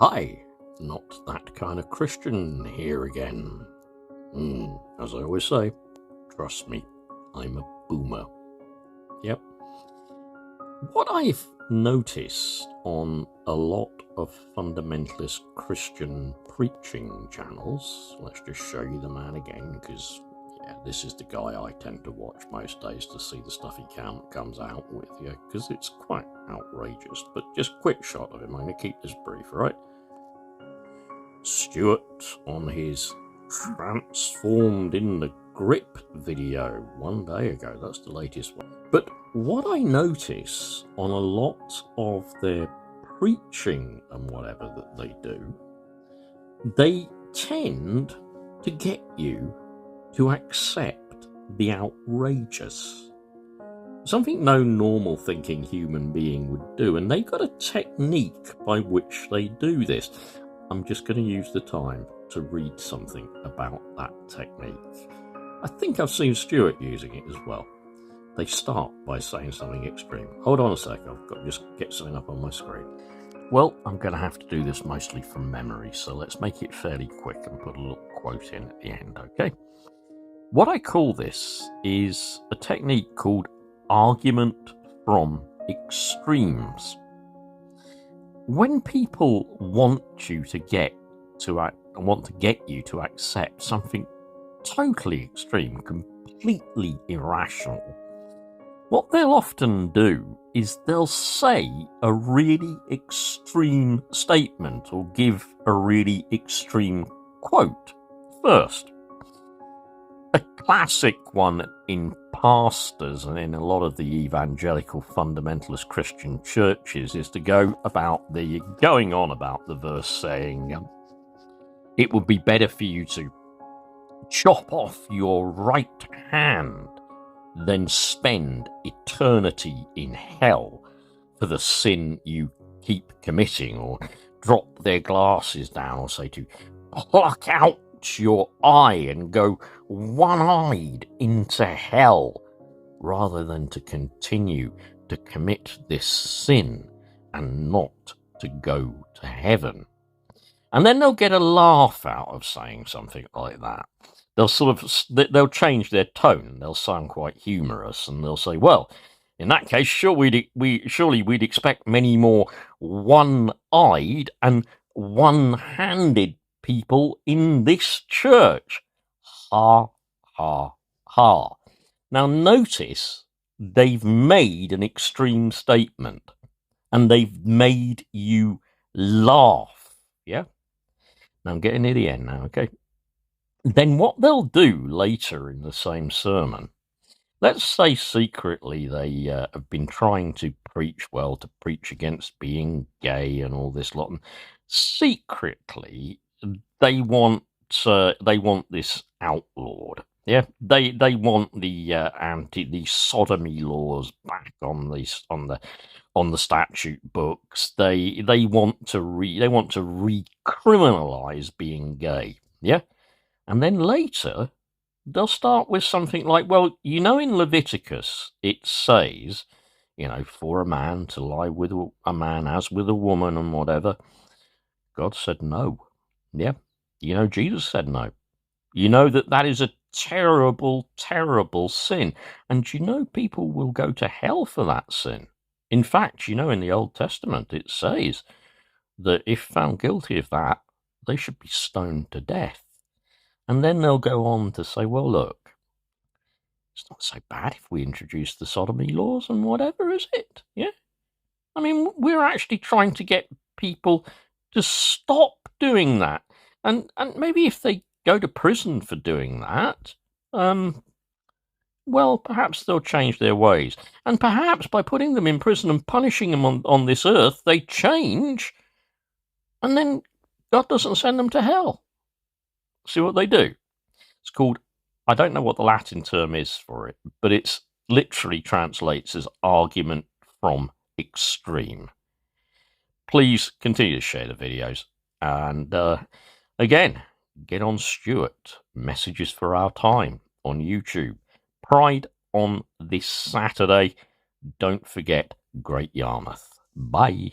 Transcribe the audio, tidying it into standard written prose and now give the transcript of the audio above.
Hi, not that kind of Christian here again. As I always say, trust me, I'm a boomer. Yep. What I've noticed on a lot of fundamentalist Christian preaching channels, let's just show you the man again, because this is the guy I tend to watch most days to see the stuff he comes out with, because it's quite outrageous. But just quick shot of him. I'm going to keep this brief, right? Stuart on his transformed in the grip video one day ago. That's the latest one. But what I notice on a lot of their preaching and whatever that they do, they tend to get you to accept the outrageous. Something no normal thinking human being would do, and they've got a technique by which they do this. I'm just going to use the time to read something about that technique. I think I've seen Stuart using it as well. They start by saying something extreme. Hold on a sec, I've got to just get something up on my screen. Well, I'm going to have to do this mostly from memory, so let's make it fairly quick and put a little quote in at the end, okay? What I call this is a technique called argument from extremes. When people want you to get you to accept something totally extreme, completely irrational, what they'll often do is they'll say a really extreme statement or give a really extreme quote first. A classic one in pastors and in a lot of the evangelical fundamentalist Christian churches is to going on about the verse saying, it would be better for you to chop off your right hand than spend eternity in hell for the sin you keep committing, or drop their glasses down, or say to pluck out your eye and go one-eyed into hell, rather than to continue to commit this sin and not to go to heaven. And then they'll get a laugh out of saying something like that. They'll change their tone. They'll sound quite humorous, and they'll say, well, in that case, surely we'd expect many more one-eyed and one-handed people in this church. Ha, ha, ha. Now notice they've made an extreme statement, and they've made you laugh. Yeah? Now I'm getting near the end now, okay? Then what they'll do later in the same sermon, let's say secretly they have been trying to preach against being gay and all this lot, and secretly they want this outlawed. Yeah, they want the sodomy laws back on the statute books. They want to recriminalize being gay. Yeah. And then later, they'll start with something like, well, in Leviticus, it says, for a man to lie with a man as with a woman and whatever. God said no. Yeah. Jesus said no. That is a terrible, terrible sin. And people will go to hell for that sin. In fact, in the Old Testament, it says that if found guilty of that, they should be stoned to death. And then they'll go on to say, well, look, it's not so bad if we introduce the sodomy laws and whatever, is it? Yeah? I mean, we're actually trying to get people to stop doing that. And maybe if they go to prison for doing that, well, perhaps they'll change their ways. And perhaps by putting them in prison and punishing them on this earth, they change, and then God doesn't send them to hell. See what they do? It's called, I don't know what the Latin term is for it, but it's literally translates as argument from extreme. Please continue to share the videos. And again, get on Stuart. Messages for Our Time on YouTube. Pride on this Saturday. Don't forget Great Yarmouth. Bye.